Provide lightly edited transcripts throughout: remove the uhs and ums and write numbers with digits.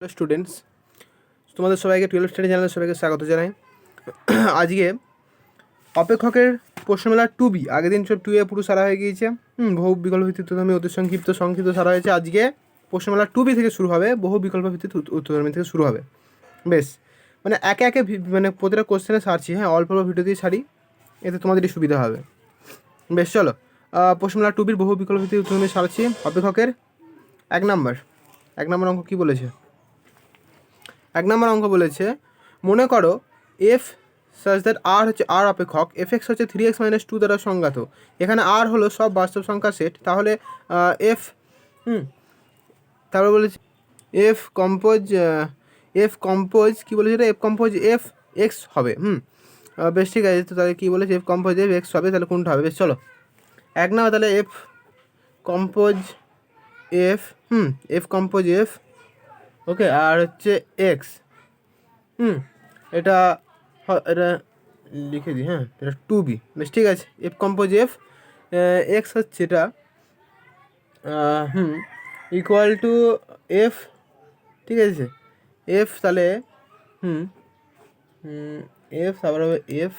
Hello students, তোমাদের সবাইকে 12 study চ্যানেলে সবাইকে স্বাগত জানাই। আজকে অপেক্ষকের প্রশ্নমেলা 2B, আগের দিন সব 2A পুরো সারা হয়ে গিয়েছে। বহু বিকল্প ভিত্তিতে উত্তরধর্মী অতি সংক্ষিপ্ত সারা হয়েছে। আজকে প্রশ্নমেলা 2B থেকে শুরু হবে, বহু বিকল্প ভিত্তিতে উত্তরধর্মী থেকে শুরু হবে। বেশ, মানে একে একে মানে প্রতিটা কোশ্চেনে সারছি, হ্যাঁ, অল্প অল্প ভিডিও দিয়ে সারি, এতে তোমাদেরই সুবিধা হবে। বেশ, চলো প্রশ্নমেলা 2Bর বহু বিকল্প ভিত্তিতে উত্তরধর্মী সারছি। অপেক্ষকের এক নম্বর অঙ্ক কী বলেছে? এক নম্বর অঙ্ক বলেছে, মনে করো এফ সাচ দ্যাট আর হচ্ছে আর অপেক্ষক, এফ এক্স হচ্ছে 3x-2 দ্বারা সংজ্ঞাত। এখানে আর হলো সব বাস্তব সংখ্যা সেট। তাহলে এফ তারপর বলেছে এফ কম্পোজ কী বলেছে এটা? এফ কম্পোজ এফ এক্স হবে। বেশ, ঠিক আছে। তো তাহলে কী বলেছে? এফ কম্পোজ এফ এক্স হবে। তাহলে কোনটা হবে? বেশ, চলো এক নাও। তাহলে F compose F F compose F, okay, আর হচ্ছে এক্স। এটা এটা লিখে দিই, হ্যাঁ, এটা 2B। বেশ, ঠিক আছে। এফ কম্পোজ এফ এক্স হচ্ছে এটা ইকুয়াল টু এফ, ঠিক আছে। এফ তাহলে এফ তারপর হবে এফ,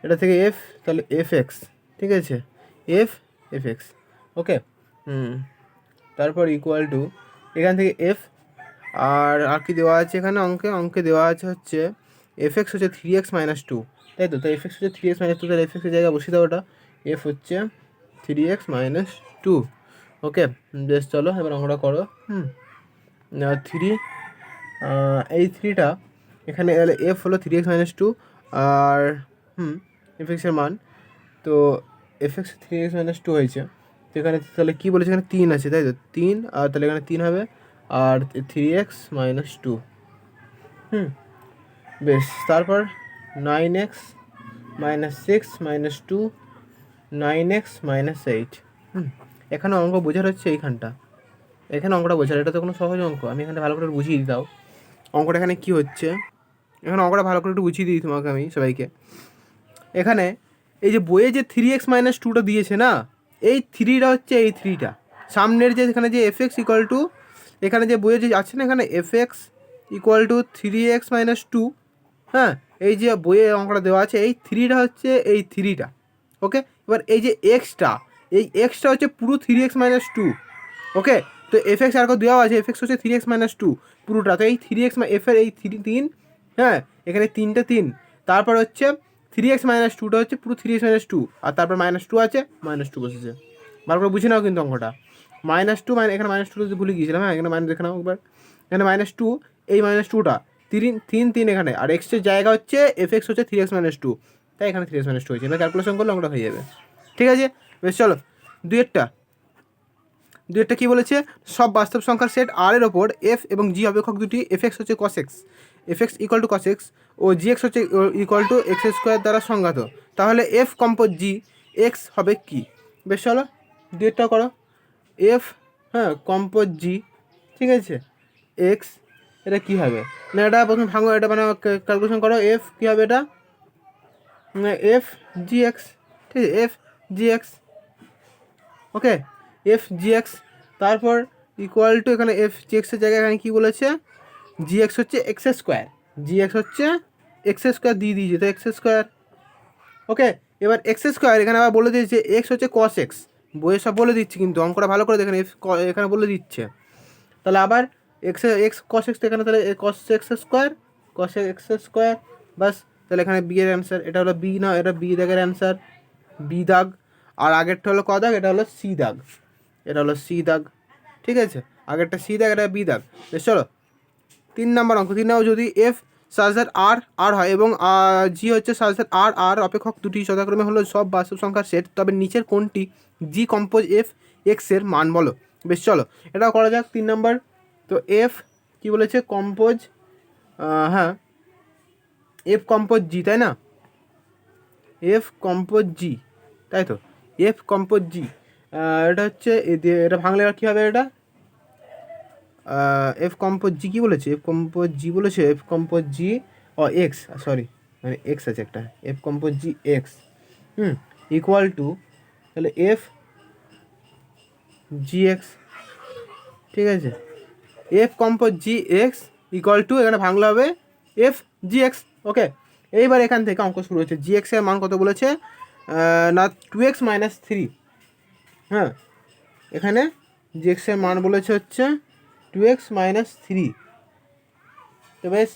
এটা থেকে এফ, তাহলে এফ এক্স, ঠিক আছে। এফ এক্স, ওকে। তারপর ইকুয়াল টু এখান থেকে এফ, আর কি দেওয়া আছে এখানে? অঙ্কে দেওয়া আছে হচ্ছে এফ এক্স হচ্ছে 3x-2, তাই তো? এফ এক্স হচ্ছে 3x-2, তাহলে এফ এক্সের জায়গায় বসিয়ে দাও ওটা। এফ হচ্ছে 3x-2, ওকে। বেশ, চলো এবার অঙ্কটা করো। থ্রি, এই থ্রিটা এখানে এলে এফ হলো 3x-2, আর এফ এক্সের মান তো এফ এক্স 3x-2 হয়েছে। তো এখানে তাহলে কী বলেছে? এখানে 3 আছে, তাই তো? 3, আর তাহলে এখানে 3 হবে, আর 3x-2। বেশ, তারপর 9x-6-2, 9x-8। এখানে অঙ্ক বোঝার হচ্ছে এইখানটা, এখানে অঙ্কটা বোঝার, এটা তো কোনো সহজ অঙ্ক। আমি এখানে ভালো করে বুঝিয়ে দিই দাও অঙ্কটা এখানে কী হচ্ছে। এখানে অঙ্কটা ভালো করে একটু বুঝিয়ে দিই তোমাকে আমি, সবাইকে। এখানে এই যে বইয়ে যে 3x-2টা দিয়েছে না, এই থ্রিটা হচ্ছে এই থ্রিটা সামনের যে এখানে যে এফ এক্স ইকুয়াল টু, এখানে যে বইয়ে যে আছে না, এখানে F X equal two 3x-2, হ্যাঁ, এই যে বইয়ে অঙ্কটা দেওয়া আছে, এই থ্রিটা হচ্ছে এই থ্রিটা, ওকে। এবার এই যে এক্সটা, এই এক্সটা হচ্ছে পুরো 3x-2, ওকে। তো এফ এক্স আর দেওয়া আছে, এফ এক্স হচ্ছে 3x-2 পুরোটা। তো এই 3x এফের এই 3, হ্যাঁ, এখানে 3, তারপর হচ্ছে 3x-2টা হচ্ছে পুরো 3x-2, আর তারপর -2 আছে, -2 বসেছে। ভালো করে বুঝে নাও কিন্তু অঙ্কটা। -2 এখানে -2 যদি ভুলে গিয়েছিলাম, হ্যাঁ, এখানে মাইনাস দেখে নাও একবার। এখানে -2, এই -2টা 3 এখানে, আর এক্সের জায়গা হচ্ছে এফ এক্স হচ্ছে 3x-2, তাই এখানে 3x-2 হয়েছে। এটা ক্যালকুলেশন করলে অঙ্কটা হয়ে যাবে, ঠিক আছে। বেশ, চলো দুয়েরটা কী বলেছে? সব বাস্তব সংখ্যার সেট আর এর ওপর এফ এবং জি অপেক্ষক দুটি, এফ এক্স হচ্ছে cos x, F X equal to cos x, ও জি এক্স হচ্ছে ইকুয়াল টু x² দ্বারা সংজ্ঞাত। তাহলে এফ কম্পোজ জি এক্স হবে কি? বেশ, চলো দুয়েরটা করো। এফ, হ্যাঁ, কম্পোজ জি, ঠিক আছে, এক্স, এটা কী হবে? না, এটা প্রথমে ভাঙো, এটা মানে ক্যালকুলেশন করো। এফ কী হবে? এটা এফ জি এক্স, ঠিক আছে, F G X, okay, F G x. তারপর ইকুয়াল টু এখানে এফ জি এক্সের জায়গায় এখানে কী বলেছে? জি এক্স হচ্ছে x², জি এক্স হচ্ছে x² দিয়ে দিয়েছে, তো x², ওকে। এবার x², এখানে আবার বলে দিয়েছে এক্স হচ্ছে cos x, বইয়ে সব বলে দিচ্ছে, কিন্তু অঙ্কটা ভালো করে দেখেন, এখানে বলে দিচ্ছে। তাহলে আবার এক্স cos x, এখানে তাহলে cos x², বাস। তাহলে এখানে বি এর অ্যান্সার, এটা হলো বি, না, এটা বি দাগের অ্যান্সার, বি দাগ। আর আগেরটা হলো ক দাগ? এটা হলো সি দাগ, এটা হলো সি দাগ, ঠিক আছে। আগেরটা সি দাগ, এটা বি দাগ। বেশ, চলো 3 নম্বর অঙ্ক। 3 নম্বর, যদি এফ সাচ দ্যাট আর হয় এবং জি হচ্ছে সাচ দ্যাট আর অপেক্ষক দুটি যথাক্রমে হলো সব বাস্তব সংখ্যার সেট, তবে নিচের কোনটি জি কম্পোজ এফ এক্সের মান বলো। বেশ, চলো এটাও করা যাক। 3 নম্বর, তো এফ কী বলেছে? কম্পোজ, হ্যাঁ, এফ কম্পোজ জি, তাই না? এফ কম্পোজ জি, তাই তো? এফ কম্পোজ জি, এটা হচ্ছে এটা ভাঙলে কী হবে? এটা এফ কম্পোজ জি কী বলেছে? এফ কম্পোজ জি বলেছে, এফ কম্পোজ জি এক্স, সরি, মানে এক্স আছে একটা, এফ কম্পোজ জি এক্স, ইকুয়াল টু, তাহলে এফ জি এক্স, ঠিক আছে, এফ কম্পোজ জি এক্স ইকুয়াল টু, এখানে ভাঙলে হবে এফ জি এক্স। ওকে, এইবার এখান থেকে অঙ্ক শুরু হচ্ছে। জি এক্সের মান কত বলেছে না 2x - 3। হ্যাঁ, এখানে জি এক্সের মান বলেছে হচ্ছে 2x - 3। তো বেশ,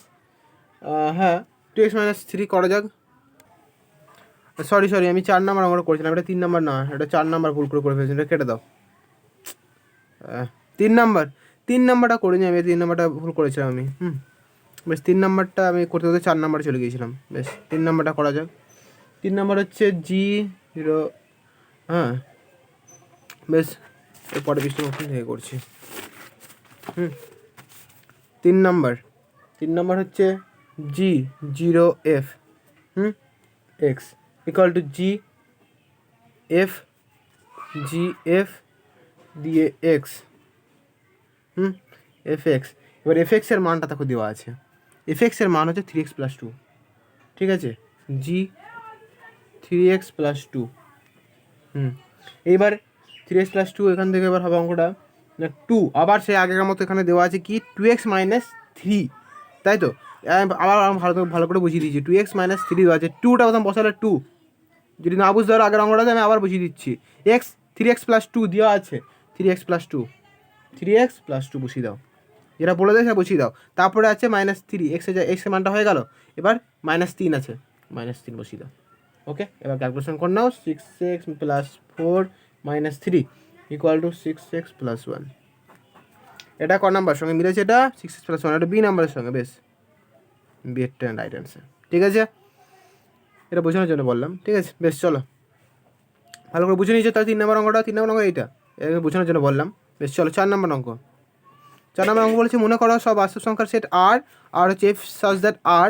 হ্যাঁ 2x - 3 করা যাক। সরি আমি 4 নাম্বার অঙ্ক করেছিলাম, এটা 3 নাম্বার না, এটা 4 নাম্বার ভুল করে ফেলেছি, এটা কেটে দাও। 3 নাম্বারটা করিনি আমি, 3 নাম্বারটা ভুল করেছিলাম আমি। বেশ 3 নাম্বারটা আমি করতে করতে 4 নাম্বারে চলে গিয়েছিলাম। বেশ 3 নাম্বারটা করা যাক। 3 নাম্বার হচ্ছে G0। হ্যাঁ বেশ, এরপরে বৃষ্টি মতন থেকে করছি। 3 নাম্বার হচ্ছে G0F x equal two GF দিয়ে এক্স এফ এক্স। এবার এফ এক্সের মানটা তাকে দেওয়া আছে, এফ এক্সের মান হচ্ছে 3x + 2। ঠিক আছে, জি 3x + 2। এইবার 3x + 2 এখান থেকে এবার হবে অঙ্কটা না 2, আবার সেই আগেকার মতো এখানে দেওয়া আছে কি 2x - 3, তাই তো? আবার ভালো করে বুঝিয়ে দিচ্ছি, 2x - 3 দেওয়া আছে, 2টা প্রথম বসালে 2, যদি না বুঝতে পারো আগের অঙ্কটাতে আমি আবার বুঝিয়ে দিচ্ছি। 3x + 2 দেওয়া আছে, 3x + 2, 3x + 2 বসিয়ে দাও, যেটা বলে দেয় সেটা বসিয়ে দাও। তারপরে আছে -3, এক্সের মানটা হয়ে গেল, এবার -3 আছে, -3 বসিয়ে দাও। ওকে, এবার ক্যালকুলেশন করে নাও, 6x + 4 - 3 ইকুয়াল টু 6x + 1। এটা ক নাম্বার সঙ্গে মিলেছে? এটা 6x + 1, এটা বি নাম্বারের সঙ্গে। বেশ, বি এর রাইট অ্যান্সার। ঠিক আছে, এটা বোঝানোর জন্য বললাম। ঠিক আছে, বেশ চলো ভালো করে বুঝে নিয়েছো। তাহলে 3 নম্বর অঙ্কটা, 3 নম্বর অঙ্ক এইটা বোঝানোর জন্য বললাম। বেশ চলো 4 নম্বর অঙ্ক। 4 নম্বর অঙ্ক বলেছে, মনে করো সব বাস্তব সংখ্যার সেট আর হচ্ছে এফ সাজ দ্যাট আর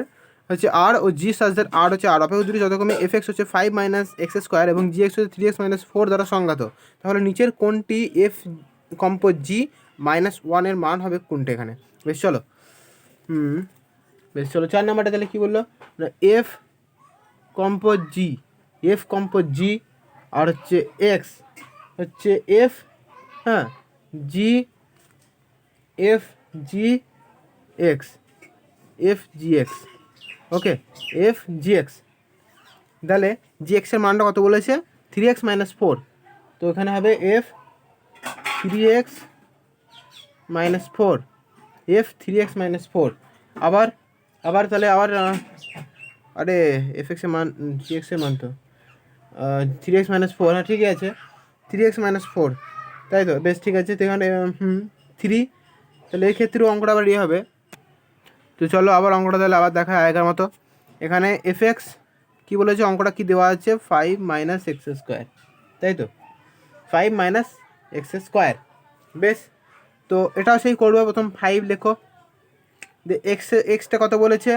হচ্ছে আর ও জি সাজ দ্যাট আর হচ্ছে আর অপেক্ষক দুটি যথাক্রমে এফ এক্স হচ্ছে 5 - x² এবং জি এক্স হচ্ছে 3x - 4 দ্বারা সংজ্ঞাত। তাহলে নিচের কোনটি এফ কম্পোজ জি -1 এর মান হবে কোনটা এখানে? বেশ চলো বেশ চলো 4 নাম্বারটা তাহলে কী বললো না এফ কম্পোজ জি আর হচ্ছে এক্স হচ্ছে এফ, হ্যাঁ G F G X, F G X. Okay, F G X. তাহলে জি এক্সের মানটা কত বলেছে? 3x - 4। তো এখানে হবে এফ 3x - 4, এফ 3x - 4। আবার তাহলে আবার আরে এফ এক্সের মান, জি এক্সের মান তো 3x - 4। হ্যাঁ ঠিকই আছে, 3x - 4, তাই তো? বেশ ঠিক আছে, তো এখানে 3, তাহলে এই ক্ষেত্রেও অঙ্কটা আবার ইয়ে হবে। তো চলো আবার অঙ্কটা তাহলে আবার দেখা আগের মতো। এখানে এফ এক্স কী বলেছে, অঙ্কটা কী দেওয়া আছে? 5 - x², তাই তো? 5 - x²। বেশ, তো এটাও সেই করবে। প্রথম 5 লেখো, এক্সটা কত বলেছে?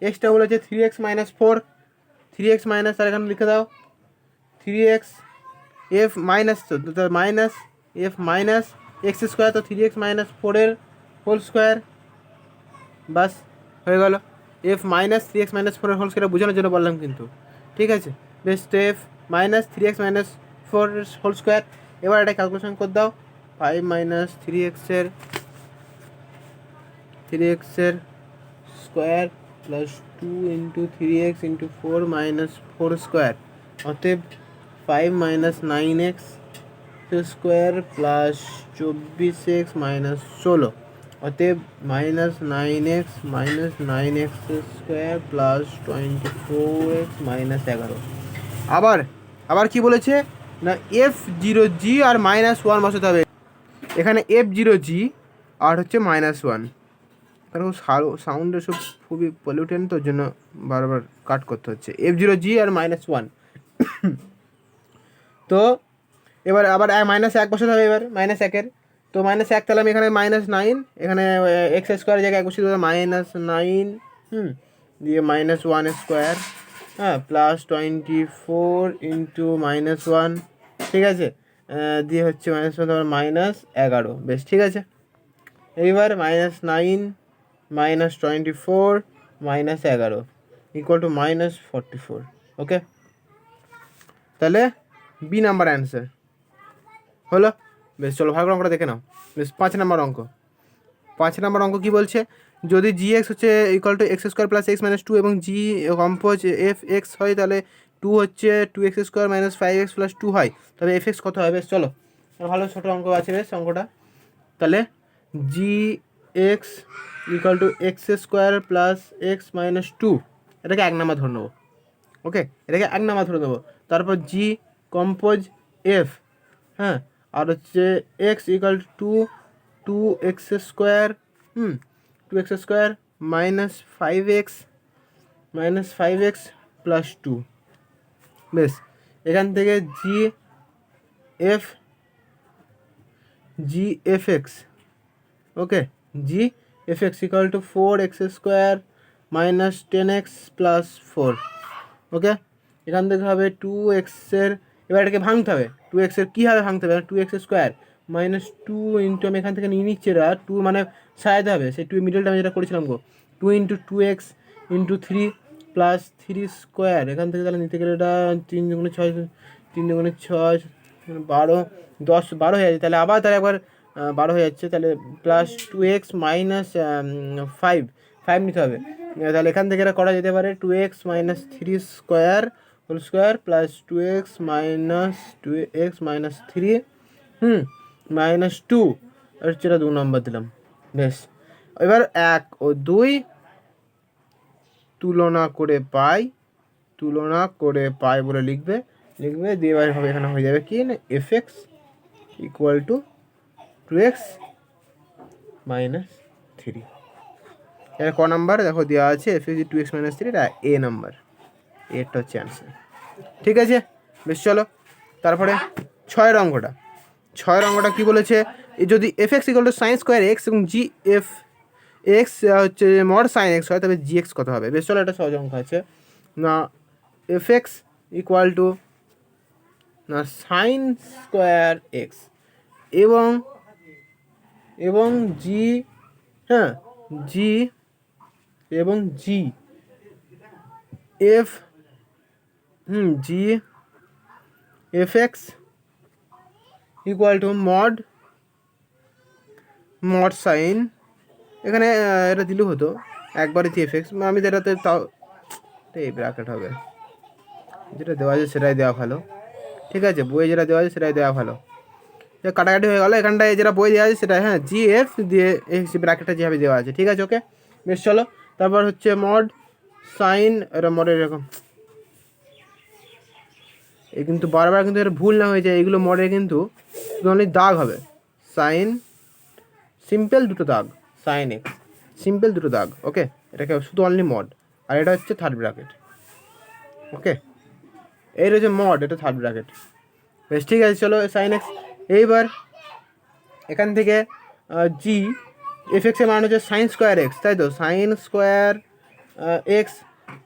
এক্সটা বলেছে 3x - 4, 3x মাইনাস, আর এখানে লিখে দাও 3x এফ মাইনাস, তো মাইনাস এফ মাইনাস x², তো 3x - 4 হোল স্কোয়ার। বাস হয়ে গেল, F minus 3x - 4 whole square বোঝানোর জন্য বললাম কিন্তু। ঠিক আছে, বেশ, তো F minus 3x - 4 whole square. এবার এটা ক্যালকুলেশন করে দাও, 5 - 3x square plus 2 × 3x × 4 - 4 square, অতএব 5 - 9x স্কোয়ার প্লাস 24x - 16, অতএব -9x - 9x square plus 24x - 11। আবার কি বলেছে না F0G আর -1 বসাতে হবে। এখানে F0G আর হচ্ছে -1, কারণ সাউন্ডের সব খুবই পলিউটেন্ট, তোর জন্য বারবার কাট করতে হচ্ছে। F0G আর -1। তো এবার আবার -1 বসাতে হবে, এবার -1-এর। তো -1, তাহলে আমি এখানে -9, এখানে x² জায়গায় বসিয়ে দেবো -9, দিয়ে -1 স্কোয়ার, হ্যাঁ প্লাস 24 × -1, ঠিক আছে, দিয়ে হচ্ছে -11। বেশ ঠিক আছে, এইবার -9 - 24 - 11 ইকুয়াল টু -44। ওকে, তাহলে বি নাম্বার অ্যান্সার হলো। বেশ চলো ভালো করে অঙ্কটা দেখে নাও। বেশ 5 নাম্বার অঙ্ক। 5 নম্বর অঙ্ক কী বলছে, যদি জি এক্স হচ্ছে equal to X square plus X minus two এবং জি কম্পোজ এফ এক্স হয়, তাহলে টু হচ্ছে two X square minus five X plus two হয়, তবে এফ এক্স কত হয়। বেশ চলো, ভালো ছোটো অঙ্ক আছে বেশ অঙ্কটা। তাহলে G X equal to X square plus X minus two, এটাকে 1 নাম্বার ধরে নেবো। ওকে, এটাকে 1 নাম্বার ধরে নেবো। তারপর জি কম্পোজ এফ, হ্যাঁ, আর হচ্ছে X equal to two X square, two X square minus five X plus two. বেশ, এখান থেকে G F X, okay, G F X equal to four X square minus ten X plus four. Okay, এখান থেকে হবে two এক্সের, এবার এটাকে ভাঙতে হবে। টু এক্সের কীভাবে ভাঙতে হবে, two X square minus two into, আমি এখান থেকে নিয়ে নিচ্ছি এটা, টু মানে সাজাতে হবে, সেই টু মিডলটা আমি যেটা করেছিলাম গো, two into two X into three plus three square, এখান থেকে তাহলে নিতে গেলে এটা তিন দুগুণে ছয়, 12, 12 হয়ে যাচ্ছে, তাহলে আবার তাহলে একবার 12 হয়ে যাচ্ছে, তাহলে plus two X minus five নিতে হবে। তাহলে এখান থেকে এটা করা যেতে পারে two X minus three square whole square plus two X minus three minus two, আর হচ্ছে এটা 2 নম্বর দিলাম। বেশ, এবার 1 ও 2 তুলনা করে পাই বলে লিখবে দিয়ে এবার হবে, এখানে হয়ে যাবে কি না, F X equal to two X minus three. এটা ক নাম্বার দেখো দেওয়া আছে, F X two X minus three, এটা এ নাম্বার, এটা হচ্ছে অ্যান্সার। ঠিক আছে, বেশ চলো তারপরে 6 অঙ্কটা কী বলেছে, যদি F X equal to sine square X এবং জি এফ এক্স হচ্ছে মড সাইন এক্স হয়, তবে জি এক্স কত হবে। বেশ চলো, এটা সহজ অঙ্ক আছে না, এফ এক্স ইকুয়াল টু না সাইন স্কোয়ার এক্স এবং জি, হ্যাঁ, G F X equal to mod sine, এখানে এটা দিলেও হতো, একবারে জি এফ এক্স, আমি যেটাতে তাও এই ব্র্যাকেট হবে, যেটা দেওয়া আছে সেটাই দেওয়া ভালো। ঠিক আছে, বইয়ে যেটা দেওয়া আছে সেটাই দেওয়া ভালো, কাটাকাটি হয়ে গেলো, এখানটায় যেটা বই দেওয়া আছে সেটা, হ্যাঁ, জি এফ দিয়ে ব্র্যাকেটটা যেভাবে দেওয়া আছে। ঠিক আছে, ওকে, বেশ চলো তারপর হচ্ছে মড সাইন, এটা মডের এরকম, এই কিন্তু বারবার কিন্তু এটা ভুল না হয়ে যায়, এগুলো মডের কিন্তু অনলি দাগ হবে, সাইন সিম্পল দুটো দাগ, সাইন এক্স সিম্পল দুটো দাগ। ওকে, এটাকে শুধু অনলি মড, আর এটা হচ্ছে থার্ড ব্র্যাকেট। ওকে, এই রয়েছে মড, এটা থার্ড ব্র্যাকেট। বেশ, ঠিক আছে, চলো সাইন এক্স। এইবার এখান থেকে জি এফ এক্সের মান হচ্ছে সাইন স্কোয়ার এক্স, তাই তো, সাইন স্কোয়ার এক্স,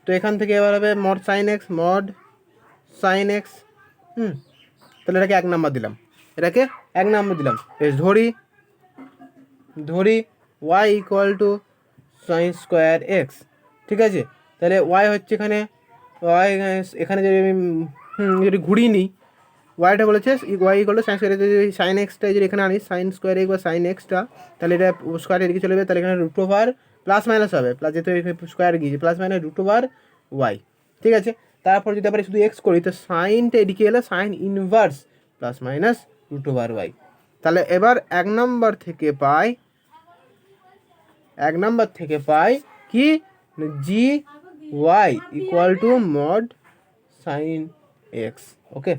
তো এখান থেকে এবার হবে মড সাইন এক্স, তাহলে এটাকে 1 নাম্বার দিলাম, বেশ, ধরি Y equal to sine square X. ঠিক আছে, তাহলে ওয়াই হচ্ছে এখানে যদি আমি যদি ঘুরিয়ে নিই, ওয়াইটা বলেছে Y equal to sine square, যদি সাইন এক্সটা যদি এখানে আনি, সাইন স্কোয়ার এক্স বা সাইন এক্সটা, তাহলে এটা স্কোয়ার এদিকে চলে যাবে, তাহলে এখানে রুট ওভার প্লাস মাইনাস হবে, প্লাস যেহেতু স্কোয়ার গিয়েছে plus minus root over Y. ঠিক আছে, তারপর যদি আবার শুধু এক্স করি, তো সাইনটা এদিকে এলে sine inverse plus minus root over Y. তাহলে এবার 1 নাম্বার থেকে পাই কি, G Y equal to mod sine X. Okay,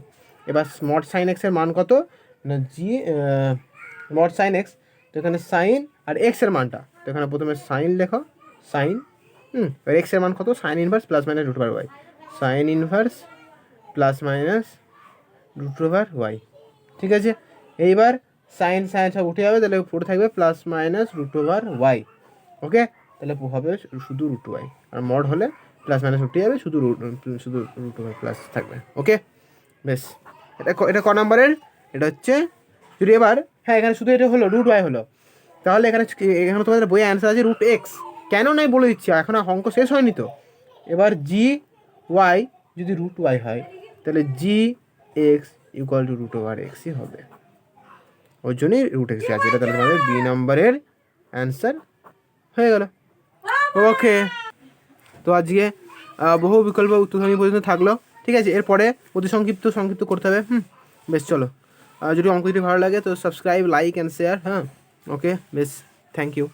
এবার মড সাইন এক্সের মান কত না, জি মড সাইন এক্স, তো এখানে সাইন আর এক্সের মানটা, তো এখানে প্রথমে সাইন লেখো, সাইন, এবার এক্সের মান কত, sine inverse plus minus root over y, sine inverse plus minus root over Y. ঠিক আছে, এইবার সাইন সব উঠে যাবে, তাহলে পড়ে থাকবে plus minus root over Y. Okay, তাহলে হবে শুধু রুট ওয়াই, আর মড হলে প্লাস মাইনাস উঠে যাবে, শুধু রুট ওভার প্লাস থাকবে। ওকে, বেশ, এটা ক নাম্বারের, এটা হচ্ছে যদি এবার, হ্যাঁ, এখানে শুধু এটা হলো রুট ওয়াই হলো, তাহলে এখানে তোমাদের বইয়ে অ্যান্সার আছে রুট এক্স, কেন নাই বলে দিচ্ছি, এখন অঙ্ক শেষ হয়নি তো। এবার জি ওয়াই যদি রুট ওয়াই হয়, তাহলে G X equal to root over এক্সই হবে, ওই জন্যই রুট এক্স আছে, এটা তাহলে তোমাদের বি নাম্বারের অ্যান্সার হয়ে গেল। ওকে, তো আজকে বহু বিকল্প উত্তরসঙ্গী পর্যন্ত থাকলো। ঠিক আছে, এরপরে অতি সংক্ষিপ্ত করতে হবে। বেশ, চলো। যদি অঙ্ক যদি ভালো লাগে তো সাবস্ক্রাইব, লাইক অ্যান্ড শেয়ার। হ্যাঁ, ওকে, বেশ, থ্যাংক ইউ।